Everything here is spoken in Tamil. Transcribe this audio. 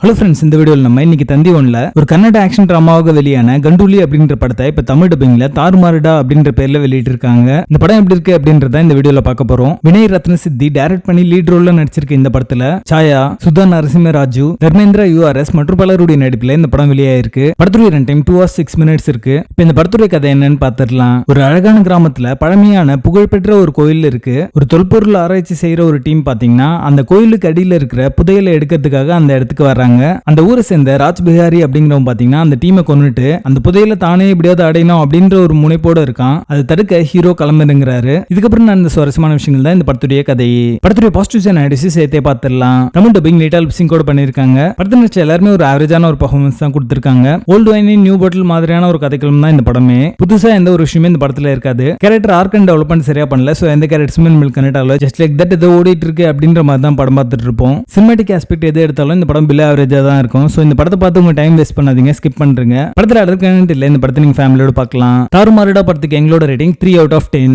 ஹலோ ஃப்ரெண்ட்ஸ், இந்த வீடியோவில் நம்ம இன்னைக்கு தந்தி ஒன்ல ஒரு கன்னட ஆக்ஷன் டிராமாவாக வெளியான கண்டுலி அப்படின்ற படத்தை இப்ப தமிழ் டப்பிங்ல தாறுமாறுடா அப்படின்ற பேர்ல வெளியிட்டு இருக்காங்க. இந்த படம் எப்படி இருக்கு அப்படின்றத இந்த வீடியோல பார்க்க போறோம். வினய் ரத்ன சித்தி டைரக்ட் பண்ணி லீட் ரோல்ல நடிச்சிருக்க இந்த படத்துல சாயா, சுதா நரசிம்ம ராஜு, தர்மேந்திரா யூஆர்எஸ் மற்றும் பலருடைய நடிப்புல இந்த படம் வெளியாயிருக்கு. படத்துடைய ரன் டைம் 2 hours 6 minutes இருக்கு. இப்ப இந்த படத்துடைய கதை என்னன்னு பாத்துடலாம். ஒரு அழகான கிராமத்துல பழமையான புகழ்பெற்ற ஒரு கோயில் இருக்கு. ஒரு தொல்பொருள் ஆராய்ச்சி செய்யற ஒரு டீம் பாத்தீங்கன்னா அந்த கோயிலுக்கு அடியில இருக்கிற புதையலை எடுக்கிறதுக்காக அந்த இடத்துக்கு வர்றாங்க. அந்த ஊரை சேர்ந்த ராஜ் பிஹாரி அப்படிங்கிறவங்க பாத்தீங்கன்னா அந்த டீமை கொன்னுட்டு அந்த புதையல தானே எப்படியாவது அடையணும் அப்படின்ற ஒரு முனைப்போட இருக்கான். அதை தடுக்க ஹீரோ கிளம்புங்கிறாரு. இதுக்கப்புறம் நான் இந்த சுவாரஸ்யமான விஷயங்கள் தான் இந்த படத்துடைய கதை. படத்துடைய பாசிட்டிவ்ஸ் அண்ட் நெகட்டிவ்ஸ் சேர்த்தே பார்த்துடலாம். தமிழ் டப்பிங் நீட்டா லிப்சிங் கூட பண்ணிருக்காங்க. படத்துல நடிச்ச எல்லாருமே ஒரு ஆவரேஜான ஒரு பெர்ஃபார்மன்ஸ் தான் கொடுத்திருக்காங்க. ஓல்டு வைன் நியூ பாட்டில் மாதிரியான ஒரு கதைக்களம் தான் இந்த படமே. புதுசா எந்த ஒரு விஷயமே இந்த படத்துல இருக்காது. கேரக்டர் ஆர்க் அண்ட் டெவலப்மெண்ட் சரியா பண்ணல. சோ எந்த கேரக்டர்ஸுமே நம்ம கனெக்ட் ஆகல. ஜஸ்ட் லைக் தட் ஏதோ ஓடிட்டு இருக்கு அப்படின்ற மாதிரி தான் படம் பார்த்துட்டு இருப்போம். சினிமேட்டிக் ஆஸ்பெக்ட் எது எடுத்தாலும் இந்த படம் பிலோ ஆவரேஜா தான் இருக்கும். சோ இந்த படத்தை பார்த்து உங்க டைம் வேஸ்ட் பண்ணாதீங்க, ஸ்கிப் பண்றீங்க. படத்துல அடுத்த இல்ல, இந்த படத்தை நீங்க ஃபேமிலியோட பார்க்கலாம். தாறுமாறுடா படத்துக்கு எங்களோட ரேட்டிங் 3 out of 10.